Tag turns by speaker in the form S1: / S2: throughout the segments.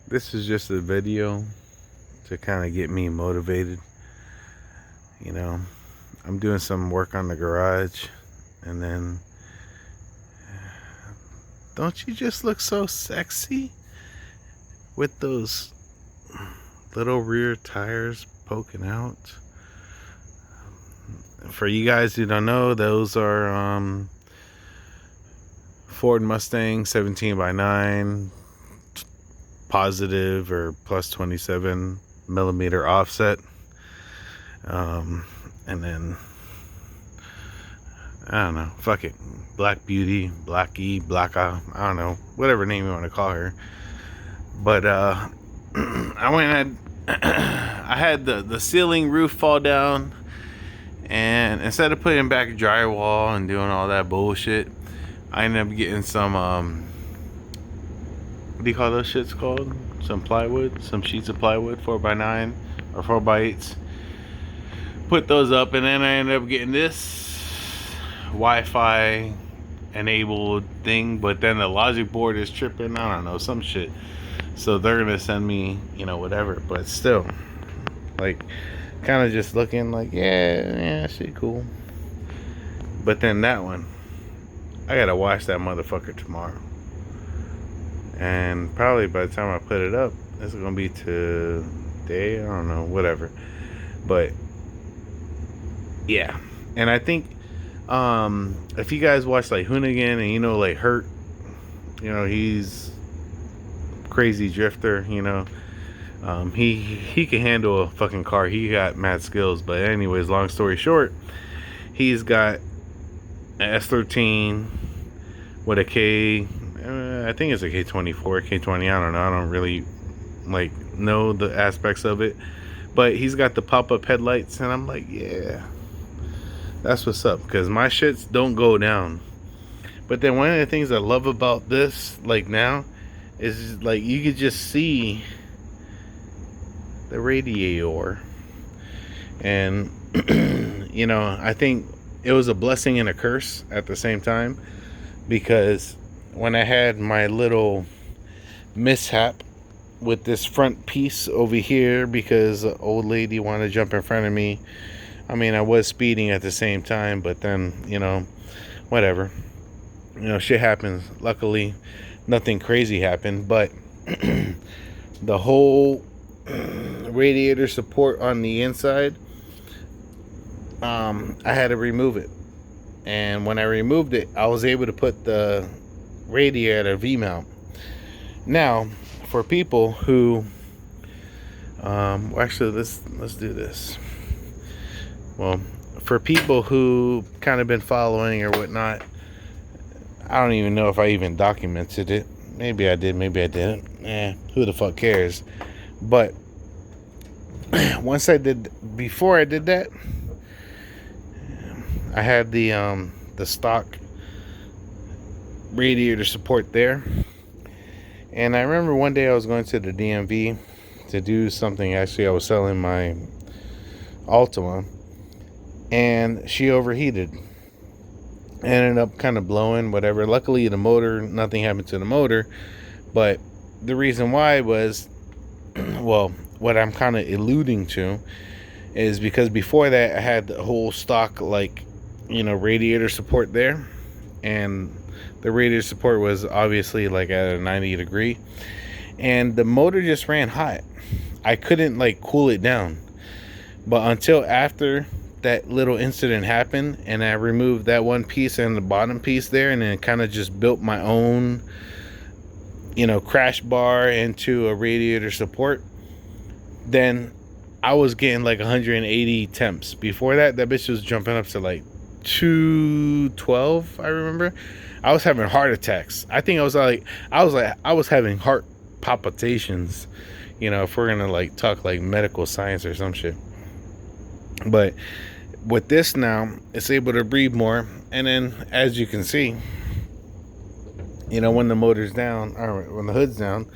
S1: This is just a video to kind of get me motivated. You know, I'm doing some work on the garage, and then don't you just look so sexy with those little rear tires poking out? For you guys who don't know, those are Ford Mustang 17x9 positive or plus 27 millimeter offset, and then I don't know, fuck it, Black Beauty, Blackie, Blacka, I don't know, whatever name you want to call her. But I went and I had the ceiling roof fall down, and instead of putting back drywall and doing all that bullshit, I ended up getting some what do you call those shits called? Some plywood, some sheets of plywood, 4x9 or 4x8s. Put those up, and then I ended up getting this Wi-Fi enabled thing, but then the logic board is tripping. I don't know, some shit. So they're gonna send me, you know, whatever. But still, like, kind of just looking like, yeah, shit, cool. But then that one, I gotta wash that motherfucker tomorrow. And probably by the time I put it up, it's gonna be today. I don't know, whatever. But yeah, and I think if you guys watch like Hoonigan and you know like Hurt, you know, he's crazy drifter. You know, he can handle a fucking car. He got mad skills. But anyways, long story short, he's got an S13 with a K. I think it's a K24, K20. I don't know. I don't really like know the aspects of it, but he's got the pop-up headlights, and I'm like, yeah, that's what's up, because my shits don't go down. But then one of the things I love about this, like now, is like you could just see the radiator, and you know, I think it was a blessing and a curse at the same time, because when I had my little mishap with this front piece over here, because an old lady wanted to jump in front of me. I mean, I was speeding at the same time, but then, you know, whatever. You know, shit happens. Luckily, nothing crazy happened, but the whole radiator support on the inside, I had to remove it. And when I removed it, I was able to put the radiator V-mount. Now, for people who actually, let's do this. Well, for people who kind of been following or whatnot, I don't even know if I even documented it. Maybe I did, maybe I didn't. Who the fuck cares? But before I did that, I had the stock radiator support there. And I remember one day I was going to the DMV to do something. Actually, I was selling my Altima, and she overheated. Ended up kind of blowing, whatever. Luckily, the motor, nothing happened to the motor. But the reason why was, well, what I'm kind of alluding to is because before that, I had the whole stock, like, you know, radiator support there. And the radiator support was obviously like at a 90 degree, and the motor just ran hot. I couldn't like cool it down, but until after that little incident happened, and I removed that one piece and the bottom piece there, and then kind of just built my own, you know, crash bar into a radiator support, then I was getting like 180 temps. Before that bitch was jumping up to like 212. I remember I was having heart attacks. I think I was having heart palpitations, you know, if we're gonna like talk like medical science or some shit. But with this now, it's able to breathe more. And then, as you can see, you know, when the motor's down, or when the hood's down,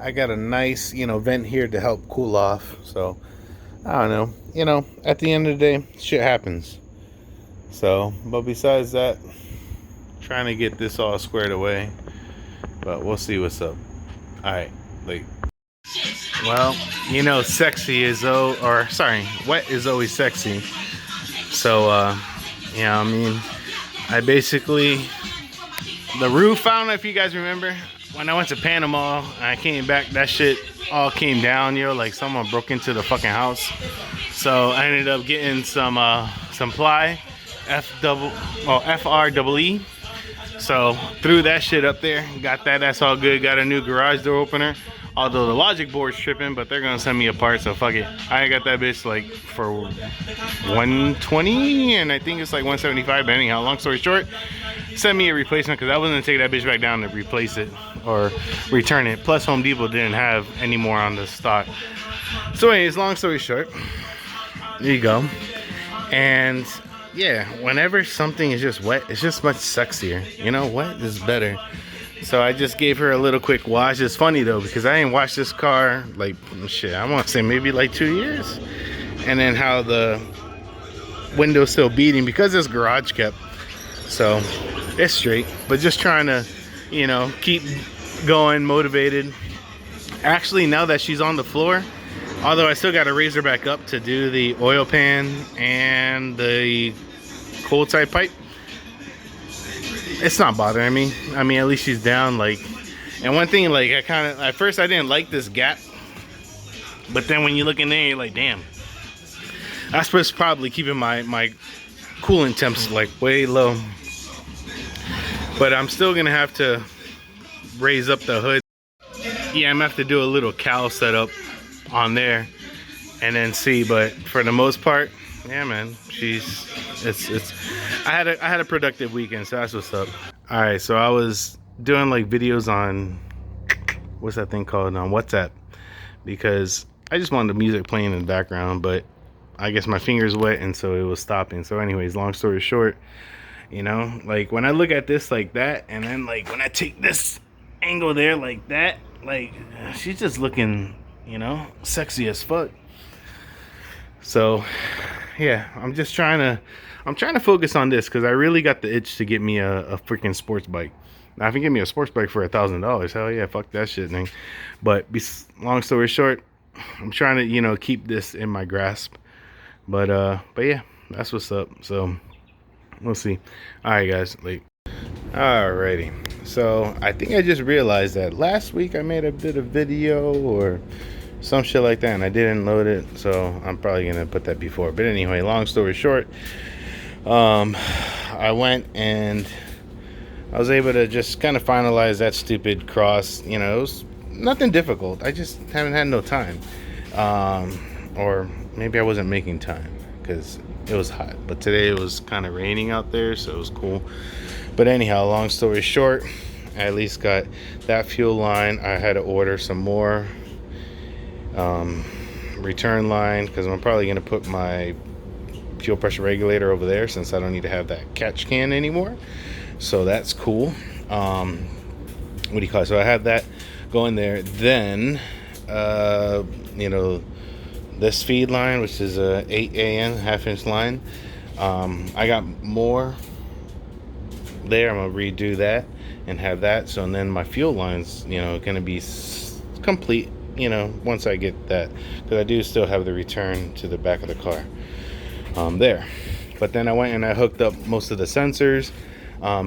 S1: I got a nice, you know, vent here to help cool off. So I don't know, you know, at the end of the day, shit happens. So, but besides that, trying to get this all squared away, but we'll see what's up. All right, late. Well, you know, sexy is wet is always sexy. So, yeah, I mean, I basically, the roof, I don't know if you guys remember, when I went to Panama, and I came back, that shit all came down, like someone broke into the fucking house. So I ended up getting some ply, FREE. So threw that shit up there, got that, that's all good. Got a new garage door opener. Although the logic board's tripping, but they're gonna send me a part, so fuck it. I got that bitch like for 120, and I think it's like 175. But anyhow, long story short, send me a replacement because I was gonna take that bitch back down to replace it or return it. Plus, Home Depot didn't have any more on the stock. So, anyways, long story short, there you go. And yeah, whenever something is just wet, it's just much sexier. You know, wet is better. So I just gave her a little quick wash. It's funny though, because I ain't washed this car like shit, I want to say maybe like 2 years. And then how the window's still beating because it's garage kept. So it's straight, but just trying to, you know, keep going, motivated. Actually, now that she's on the floor, although I still got to raise her back up to do the oil pan and the cold side pipe, it's not bothering me. I mean, at least she's down, like. And one thing, like, I kind of, at first I didn't like this gap, but then when you look in there, you're like, damn, that's supposed to probably keeping my coolant temps like way low. But I'm still gonna have to raise up the hood. Yeah, I'm gonna have to do a little cowl setup on there and then see. But for the most part, yeah, man, I had a productive weekend, so that's what's up. All right, so I was doing like videos on, what's that thing called, on WhatsApp, because I just wanted the music playing in the background, but I guess my finger's wet and so it was stopping. So anyways, long story short, you know, like when I look at this like that, and then like when I take this angle there like that, like she's just looking, you know, sexy as fuck. So yeah, I'm trying to focus on this because I really got the itch to get me a freaking sports bike. Now, if you give me a sports bike for $1,000, hell yeah, fuck that shit, thing. But long story short, I'm trying to, you know, keep this in my grasp. But yeah, that's what's up. So we'll see. All right, guys. Like, alrighty. So I think I just realized that last week I made a bit of video or some shit like that, and I didn't load it, so I'm probably gonna put that before. But anyway, long story short, I went and I was able to just kind of finalize that stupid cross. You know, it was nothing difficult. I just haven't had no time, or maybe I wasn't making time because it was hot. But today it was kind of raining out there, so it was cool. But anyhow, long story short, I at least got that fuel line. I had to order some more return line because I'm probably going to put my fuel pressure regulator over there since I don't need to have that catch can anymore. So that's cool. What do you call it? So I had that going there. Then, you know, this feed line, which is a 8 AN half-inch line, I got more there. I'm gonna redo that and have that. So and then my fuel line's, you know, gonna be complete, you know, once I get that, because I do still have the return to the back of the car there. But then I went and I hooked up most of the sensors.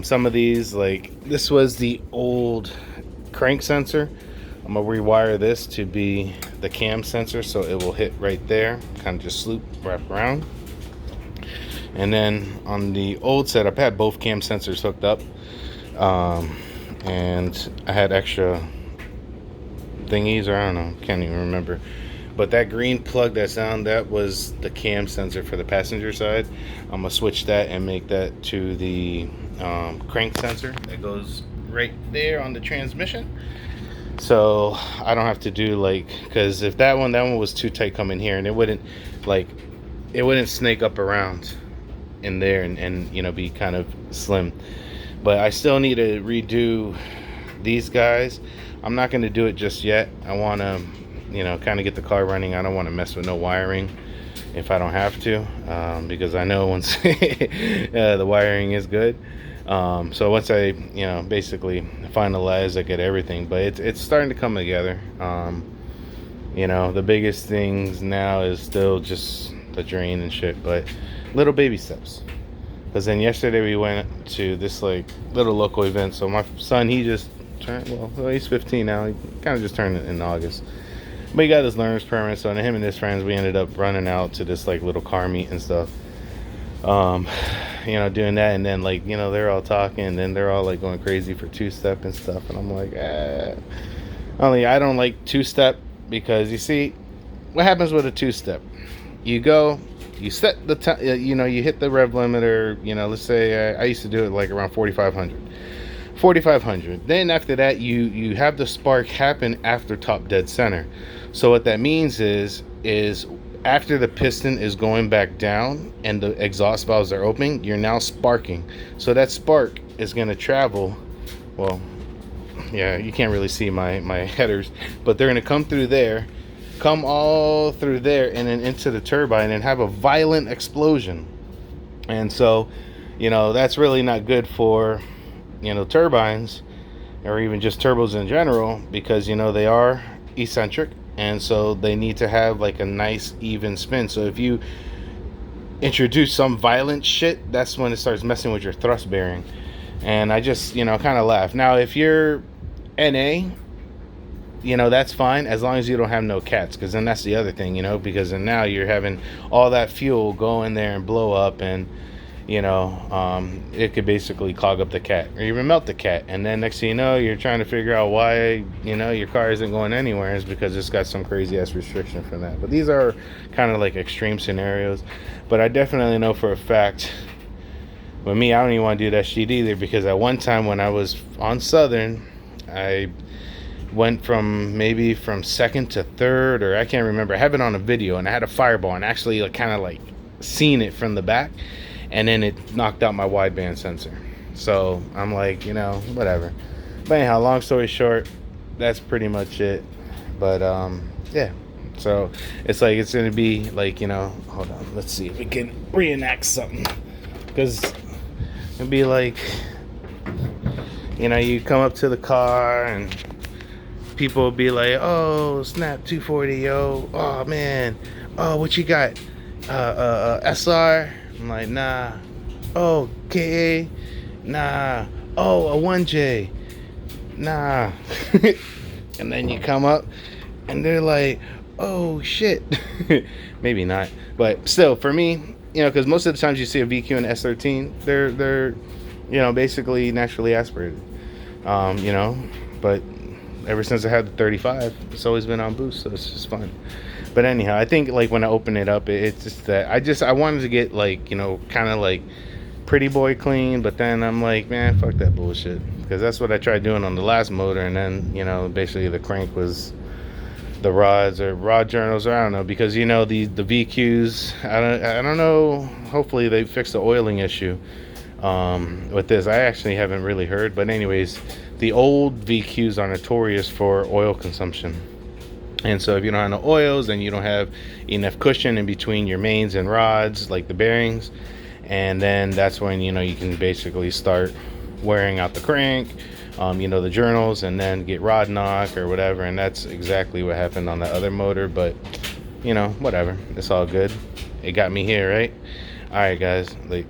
S1: Some of these, like this was the old crank sensor. I'm gonna rewire this to be the cam sensor, so it will hit right there, kind of just loop, wrap around. And then on the old setup, I had both cam sensors hooked up, and I had extra thingies, or I don't know, can't even remember. But that green plug that's on, that was the cam sensor for the passenger side. I'm gonna switch that and make that to the crank sensor that goes right there on the transmission. So I don't have to do like, because if that one was too tight coming here, and it wouldn't snake up around in there and you know, be kind of slim. But I still need to redo these guys. I'm not going to do it just yet. I want to, you know, kind of get the car running. I don't want to mess with no wiring if I don't have to, because I know once the wiring is good. So once I, you know, basically finalize, I get everything, but it's starting to come together. You know, the biggest things now is still just the drain and shit, but little baby steps. Because then yesterday we went to this like little local event. So my son, he just turned, well, he's 15 now. He kind of just turned it in August. But he got his learner's permit. So him and his friends, we ended up running out to this like little car meet and stuff. You know, doing that. And then like, you know, they're all talking. And then they're all like going crazy for two-step and stuff. And I'm like, Only I don't like two-step because you see, what happens with a two-step? You go, you set the you know, you hit the rev limiter, you know, let's say I used to do it like around 4,500. Then after that, you have the spark happen after top dead center. So what that means is after the piston is going back down and the exhaust valves are opening, you're now sparking. So that spark is going to travel, well, yeah, you can't really see my headers, but they're going to come through there, come all through there, and then into the turbine and have a violent explosion. And so, you know, that's really not good for, you know, turbines or even just turbos in general, because, you know, they are eccentric, and so they need to have like a nice even spin. So if you introduce some violent shit, that's when it starts messing with your thrust bearing. And I just, you know, kind of laugh. Now if you're NA, you know, that's fine as long as you don't have no cats, because then that's the other thing, you know, because then now you're having all that fuel go in there and blow up, and you know, it could basically clog up the cat or even melt the cat. And then next thing you know, you're trying to figure out why, you know, your car isn't going anywhere. Is because it's got some crazy ass restriction from that. But these are kind of like extreme scenarios. But I definitely know for a fact, with me, I don't even want to do that shit either, because at one time when I was on Southern, I went from second to third, or I can't remember. I have it on a video, and I had a fireball and actually like kind of like seen it from the back. And then it knocked out my wideband sensor. So I'm like, you know, whatever. But anyhow, long story short, that's pretty much it. But yeah. So it's like, it's gonna be like, you know, hold on, let's see if we can reenact something. Because it'd be like, you know, you come up to the car and people will be like, oh, snap 240, yo. Oh man. Oh, what you got? SR? I'm like, nah. Oh, KA? Nah. Oh, a 1J? Nah. And then you come up and they're like, oh shit. Maybe not, but still, for me, you know, because most of the times you see a VQ and S13, they're you know, basically naturally aspirated. You know, but ever since I had the 35, it's always been on boost, so it's just fun. But anyhow, I think like when I open it up, it's just that I wanted to get like, you know, kind of like pretty boy clean, but then I'm like, man, fuck that bullshit, because that's what I tried doing on the last motor. And then, you know, basically the crank was the rods or rod journals, or I don't know, because, you know, the VQs, I don't know, hopefully they fixed the oiling issue with this. I actually haven't really heard, but anyways, the old VQs are notorious for oil consumption. And so if you don't have no oils, then you don't have enough cushion in between your mains and rods, like the bearings. And then that's when, you know, you can basically start wearing out the crank, you know, the journals, and then get rod knock or whatever. And that's exactly what happened on the other motor. But, you know, whatever. It's all good. It got me here, right? All right, guys. Like,